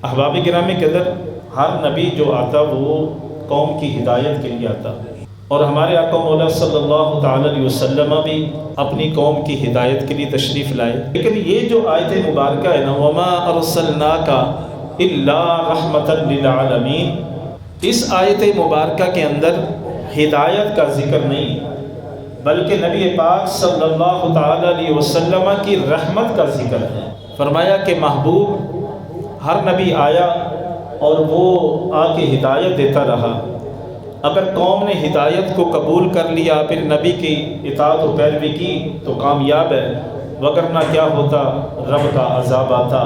احباب گرامی قدر، ہر نبی جو آتا وہ قوم کی ہدایت کے لیے آتا، اور ہمارے آقا مولا صلی اللہ تعالی علیہ وسلم بھی اپنی قوم کی ہدایت کے لیے تشریف لائے۔ لیکن یہ جو آیت مبارکہ ہے نا، وَمَا أَرْسَلْنَاكَ إِلَّا رَحْمَةً لِلْعَالَمِينَ، اس آیت مبارکہ کے اندر ہدایت کا ذکر نہیں، بلکہ نبی پاک صلی اللہ تعالی علیہ وسلم کی رحمت کا ذکر ہے۔ فرمایا کہ محبوب، ہر نبی آیا اور وہ آ کے ہدایت دیتا رہا، اگر قوم نے ہدایت کو قبول کر لیا، پھر نبی کی اطاعت و پیروی کی تو کامیاب ہے، وگرنہ کیا ہوتا، رب کا عذاب آتا،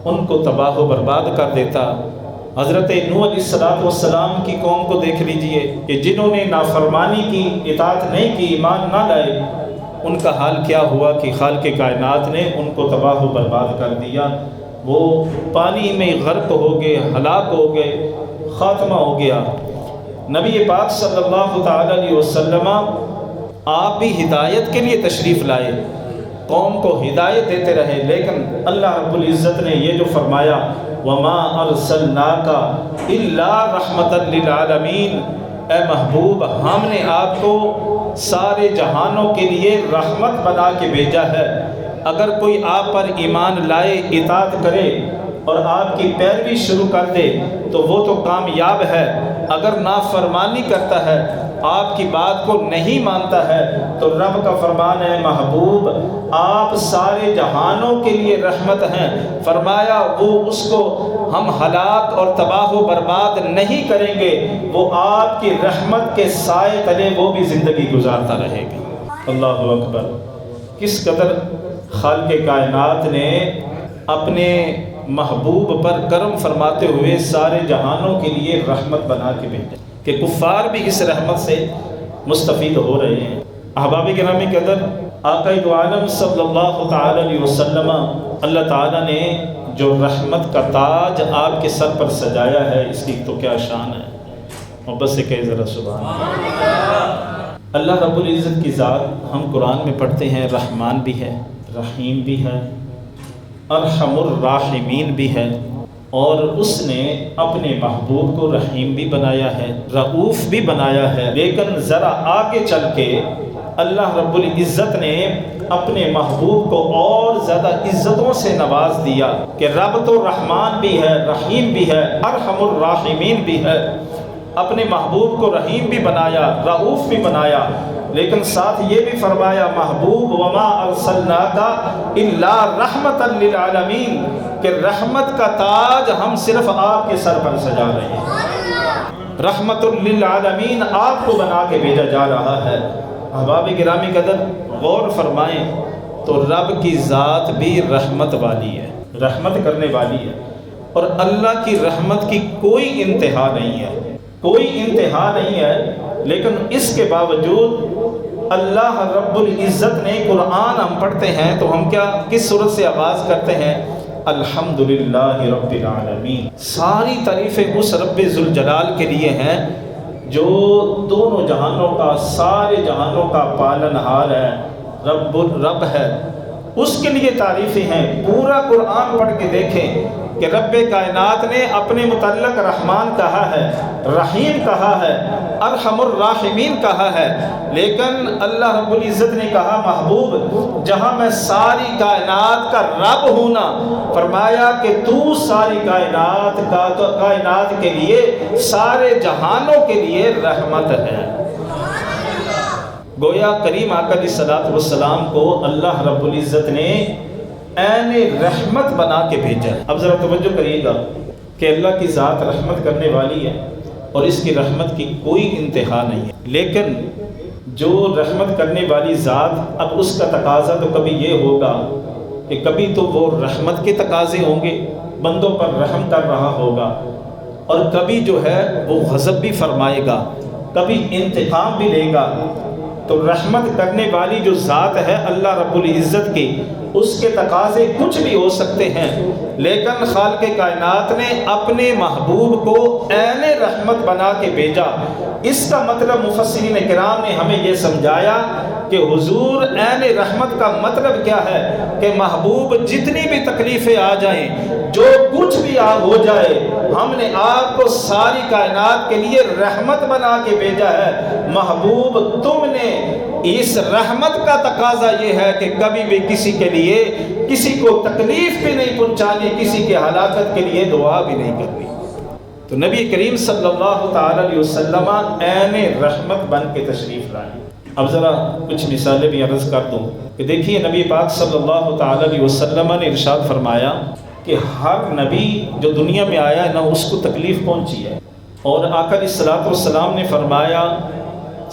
ان کو تباہ و برباد کر دیتا۔ حضرت نوح علیہ السلام کی قوم کو دیکھ لیجئے کہ جنہوں نے نافرمانی کی، اطاعت نہیں کی، ایمان نہ لائے، ان کا حال کیا ہوا کہ خالق کائنات نے ان کو تباہ و برباد کر دیا، وہ پانی میں غرق ہو گئے، ہلاک ہو گئے، خاتمہ ہو گیا۔ نبی پاک صلی اللہ تعالی علیہ وسلم آپ بھی ہدایت کے لیے تشریف لائے، قوم کو ہدایت دیتے رہے، لیکن اللہ رب العزت نے یہ جو فرمایا وَمَا أَرْسَلْنَاكَ إِلَّا رَحْمَةً لِلْعَالَمِينَ، اے محبوب، ہم نے آپ کو سارے جہانوں کے لیے رحمت بنا کے بھیجا ہے۔ اگر کوئی آپ پر ایمان لائے، اطاعت کرے اور آپ کی پیروی شروع کر دے تو وہ تو کامیاب ہے، اگر نافرمانی کرتا ہے، آپ کی بات کو نہیں مانتا ہے، تو رب کا فرمان ہے محبوب آپ سارے جہانوں کے لیے رحمت ہیں۔ فرمایا وہ اس کو ہم ہلاک اور تباہ و برباد نہیں کریں گے، وہ آپ کی رحمت کے سائے تلے وہ بھی زندگی گزارتا رہے گا۔ اللہ اکبر! کس قدر خالق کائنات نے اپنے محبوب پر کرم فرماتے ہوئے سارے جہانوں کے لیے رحمت بنا کے بھیجا کہ کفار بھی اس رحمت سے مستفید ہو رہے ہیں۔ احباب گرامی قدر، آقا دو عالم صلی اللہ تعالی علیہ وسلم، اللہ تعالیٰ نے جو رحمت کا تاج آپ کے سر پر سجایا ہے، اس کی تو کیا شان ہے، محبت سے کہے ذرا سبحان اللہ۔ اللہ رب العزت کی ذات ہم قرآن میں پڑھتے ہیں، رحمان بھی ہے، رحیم بھی ہے، ارحم الراحمین بھی ہے، اور اس نے اپنے محبوب کو رحیم بھی بنایا ہے، رؤوف بھی بنایا ہے۔ لیکن ذرا آگے چل کے اللہ رب العزت نے اپنے محبوب کو اور زیادہ عزتوں سے نواز دیا کہ رب تو رحمان بھی ہے، رحیم بھی ہے، ارحم الراحمین بھی ہے۔ اپنے محبوب کو رحیم بھی بنایا، رؤوف بھی بنایا، لیکن ساتھ یہ بھی فرمایا محبوب وما ارسلناک الا رحمۃ للعالمین، کہ رحمت کا تاج ہم صرف آپ کے سر پر سجا رہے ہیں، رحمت للعالمین آپ کو بنا کے بھیجا جا رہا ہے۔ احباب گرامی قدر، غور فرمائیں تو رب کی ذات بھی رحمت والی ہے، رحمت کرنے والی ہے، اور اللہ کی رحمت کی کوئی انتہا نہیں ہے، کوئی انتہا نہیں ہے۔ لیکن اس کے باوجود اللہ رب العزت نے، قرآن ہم پڑھتے ہیں تو ہم کس صورت سے آغاز کرتے ہیں؟ الحمدللہ رب العالمین۔ ساری تعریفیں اس رب ذوالجلال کے لیے ہیں جو دونوں جہانوں کا، سارے جہانوں کا پالنہار ہے، رب ہے، اس کے لیے تعریفیں ہیں۔ پورا قرآن پڑھ کے دیکھیں کہ رب کائنات نے اپنے متعلق رحمان کہا ہے، رحیم کہا ہے، ارحم الراحمین کہا ہے، لیکن اللہ رب العزت نے کہا محبوب جہاں میں ساری کائنات کا رب ہوں نا، فرمایا کہ تو ساری کائنات کے لیے، سارے جہانوں کے لیے رحمت ہے۔ گویا کریم آقا علیہ السلام کو اللہ رب العزت نے عین رحمت بنا کے بھیجا ہے۔ اب ذرا توجہ کریے گا کہ اللہ کی ذات رحمت کرنے والی ہے اور اس کی رحمت کی کوئی انتہا نہیں ہے، لیکن جو رحمت کرنے والی ذات، اب اس کا تقاضا تو کبھی یہ ہوگا کہ کبھی تو وہ رحمت کے تقاضے ہوں گے، بندوں پر رحم کر رہا ہوگا، اور کبھی جو ہے وہ غضب بھی فرمائے گا، کبھی انتقام بھی لے گا۔ تو رحمت کرنے والی جو ذات ہے اللہ رب العزت کی، اس کے تقاضے کچھ بھی ہو سکتے ہیں، لیکن خالق کائنات نے اپنے محبوب کو عین رحمت بنا کے بھیجا۔ اس کا مطلب مفسرین کرام نے ہمیں یہ سمجھایا کہ حضور عین رحمت کا مطلب کیا ہے کہ محبوب جتنی بھی تکلیفیں آ جائیں، جو کچھ بھی ہو جائے، ہم نے آپ کو ساری کائنات کے لیے رحمت بنا کے بھیجا ہے۔ محبوب تم نے اس رحمت کا تقاضا یہ ہے کہ کبھی بھی کسی کے لیے کسی کو تکلیف بھی نہیں پہنچانی، کسی کے ہلاکت کے لیے دعا بھی نہیں کرنی۔ تو نبی کریم صلی اللہ تعالی علیہ وسلم عین رحمت بن کے تشریف لائے۔ اب ذرا کچھ مثالیں بھی عرض کر دوں کہ دیکھیے نبی پاک صلی اللہ تعالی علیہ وسلم نے ارشاد فرمایا کہ ہر نبی جو دنیا میں آیا ہے نا، اس کو تکلیف پہنچی ہے، اور آقا علیہ الصلوۃ والسلام نے فرمایا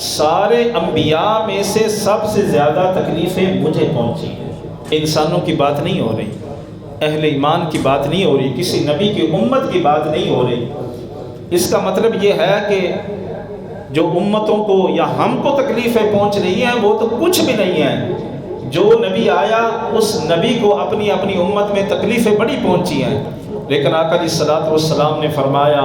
سارے انبیاء میں سے سب سے زیادہ تکلیفیں مجھے پہنچی ہیں۔ انسانوں کی بات نہیں ہو رہی، اہل ایمان کی بات نہیں ہو رہی، کسی نبی کی امت کی بات نہیں ہو رہی۔ اس کا مطلب یہ ہے کہ جو امتوں کو یا ہم کو تکلیفیں پہنچ رہی ہیں وہ تو کچھ بھی نہیں ہے۔ جو نبی آیا اس نبی کو اپنی اپنی امت میں تکلیفیں بڑی پہنچی ہیں، لیکن آقا علیہ الصلوۃ والسلام نے فرمایا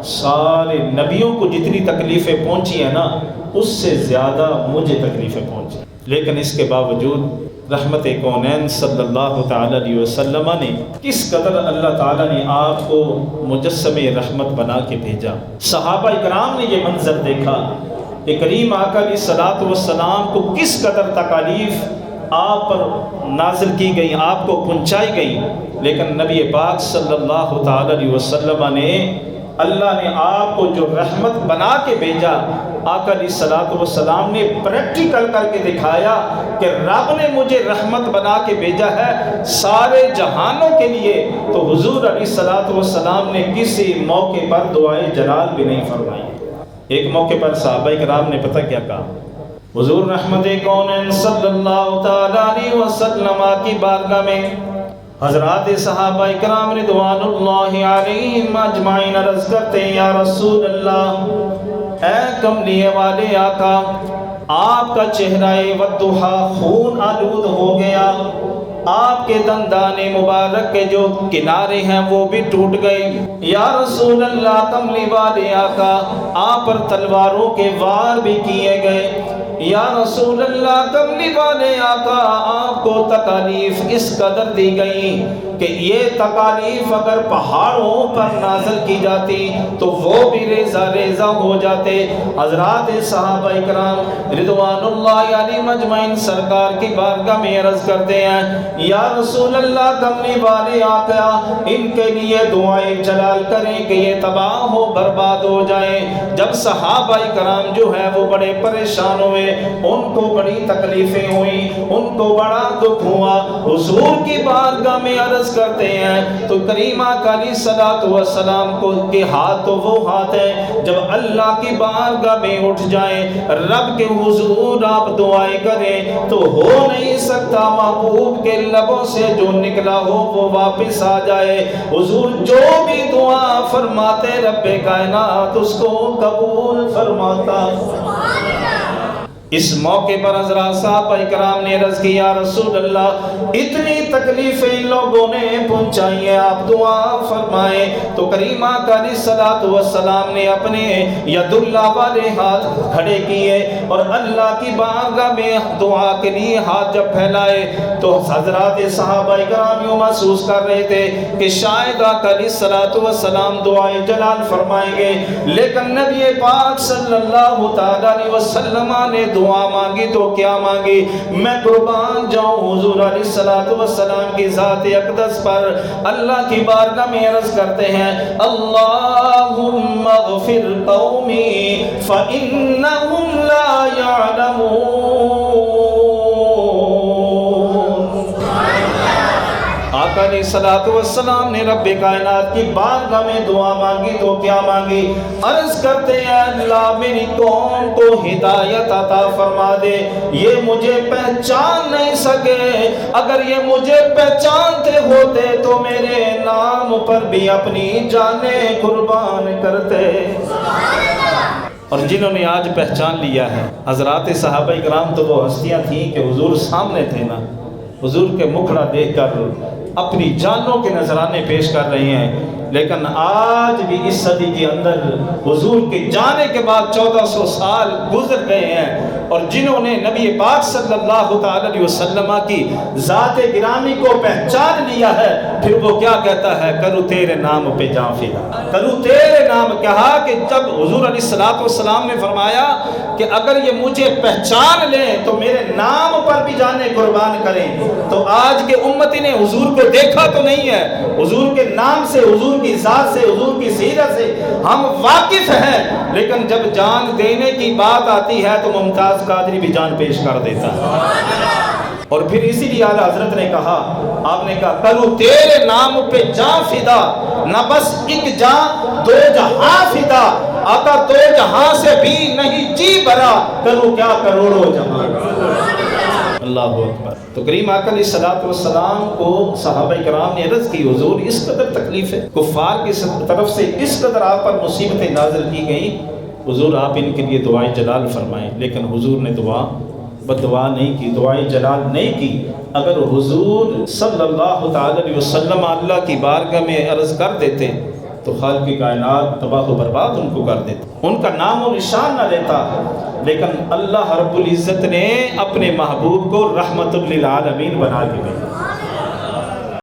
سارے نبیوں کو جتنی تکلیفیں پہنچی ہیں نا، اس سے زیادہ مجھے تکلیفیں پہنچی۔ لیکن اس کے باوجود رحمت کونین صلی اللہ تعالی علیہ وسلم نے کس قدر اللہ تعالیٰ نے آپ کو مجسم رحمت بنا کے بھیجا۔ صحابہ اکرام نے یہ منظر دیکھا کہ کریم آقا علیہ الصلوۃ والسلام کو کس قدر تکالیف آپ پر نازل کی گئی، آپ کو پہنچائی گئی، لیکن نبی پاک صلی اللہ تعالی علیہ وسلم نے اللہ نے آپ کو جو رحمت بنا کے بھیجا، آقا علیہ الصلوۃ والسلام نے پریکٹیکل کر کے دکھایا کہ رب نے مجھے رحمت بنا کے بھیجا ہے سارے جہانوں کے لیے۔ تو حضور علیہ الصلوۃ والسلام نے کسی موقع پر دعائے جلال بھی نہیں فرمائی۔ ایک موقع پر صحابہ کرام نے پتہ کیا کہا؟ حضور رحمت کونین صلی اللہ تعالی علیہ وسلم کی بارگاہ میں حضرات صحابہ کرام رضوان اللہ علیہم اجمعین عرض کرتے ہیں یا رسول اللہ، اے کملیے والے آقا، آپ کا چہرہ والضحیٰ خون آلود ہو گیا، آپ کے دندان مبارک کے جو کنارے ہیں وہ بھی ٹوٹ گئے۔ یا رسول اللہ کملی والے آقا، آپ پر تلواروں کے وار بھی کیے گئے۔ یا رسول اللہ کملی والے آقا، آپ کو تکالیف اس قدر دی گئی کہ یہ تکالیف اگر پہاڑوں پر نازل کی جاتی تو وہ بھی ریزہ ریزہ ہو جاتے۔ حضرات صحابہ کرام رضوان اللہ علیہم اجمعین سرکار کی بارگاہ میں عرض کرتے ہیں یا رسول اللہ کملی والے آقا، ان کے لیے دعائیں جلال کریں کہ یہ تباہ ہو برباد ہو جائیں۔ جب صحابہ کرام جو ہے وہ بڑے پریشان ہوئے، ان کو بڑی تکلیفیں ہوئیں، ان کو بڑا دکھ ہوا، حضور کی بارگاہ میں عرض کرتے ہیں تو کریم آقا علیہ الصلوۃ والسلام کو کے ہاتھ تو وہ ہاتھ ہے جب اللہ کی بارگاہ میں اٹھ جائیں، رب کے حضور آپ دعائیں کریں تو ہو نہیں سکتا محبوب کے لبوں سے جو نکلا ہو وہ واپس آ جائے۔ حضور جو بھی دعا فرماتے رب کائنات اس کو قبول فرماتا۔ اس موقع پر حضرات صحابہ کرام نے عرض کی یا رسول اللہ، اتنی تکلیفیں ان لوگوں نے پہنچائی ہیں، آپ دعا فرمائیں۔ تو کریم آقا علیہ الصلوۃ والسلام نے اپنے ید اللہ والے ہاتھ کھڑے کیے اور اللہ کی بارگاہ میں دعا کے لیے ہاتھ جب پھیلائے تو حضرات صحابہ کرام یوں محسوس کر رہے تھے کہ شاید آقا علیہ الصلوۃ والسلام دعائے جلال فرمائیں گے، لیکن نبی پاک صلی اللہ تعالی علیہ وسلم نے دعا مانگی تو کیا مانگی؟ میں قربان جاؤں حضور علیہ الصلوۃ والسلام کی ذات اقدس پر اللہ کی بارگاہ میں عرض کرتے ہیں اللہم اغفر قومی فإنہم لا يعلمون۔ آقا علیہ الصلوۃ والسلام نے رب کائنات کی بارگاہ میں دعا مانگی تو کیا مانگی؟ عرض کرتے ہیں اللہ میری قوم کو ہدایت عطا فرما دے، یہ مجھے پہچان نہیں سکے، اگر یہ مجھے پہچانتے ہوتے تو میرے نام پر بھی اپنی جانیں قربان کرتے۔ اور جنہوں نے آج پہچان لیا ہے حضرات صحابہ کرام تو وہ ہستیاں تھیں کہ حضور سامنے تھے نا، حضور کے مکھڑا دیکھ کر اپنی جانوں کے نذرانے پیش کر رہے ہیں، لیکن آج بھی اس صدی کے اندر حضور کے جانے کے بعد 1400 سال گزر گئے ہیں، اور جنہوں نے نبی پاک صلی اللہ تعالی علیہ وسلم کی ذات گرامی کو پہچان لیا ہے، پھر وہ کیا کہتا ہے؟ کرو تیرے نام پہ جاں فدا، کرو تیرے نام۔ کہا کہ جب حضور علیہ السلام نے فرمایا کہ اگر یہ مجھے پہچان لیں تو میرے نام پر بھی جانے قربان کریں، تو آج کے امتی نے حضور کو دیکھا تو نہیں ہے، حضور کے نام سے، حضور کی ذات سے، حضور کی سیرت سے ہم واقف ہیں، لیکن جب جان دینے کی بات آتی ہے تو ممتاز قادری بھی جان پیش کر دیتا ہے۔ اور پھر اسی لیے اعلیٰ حضرت نے کہا، آپ نے کہا کرو تیرے نام پہ جاں فدا، نہ بس ایک جاں دو جہاں فدا، آقا دو جہاں سے بھی نہیں جی بھرا، کرو کیا کروڑوں جہاں۔ اللہ اکبر۔ تو کریم آقا علیہ السلام کو صحابہ کرام نے عرض کی، حضور اس قدر تکلیف ہے، کفار کی طرف سے اس قدر آپ پر مصیبتیں نازل کی گئیں، حضور آپ ان کے لیے دعائے جلال فرمائیں۔ لیکن حضور نے بدعا نہیں کی، دعائے جلال نہیں کی۔ اگر حضور صلی اللہ تعالی علیہ وسلم اللہ کی بارگاہ میں عرض کر دیتے تو خالق کائنات تباہ و برباد ان کو کر دیتا، ان کا نام و نشان نہ لیتا۔ لیکن اللہ رب العزت نے اپنے محبوب کو رحمت للعالمین بنا کے بھیجا۔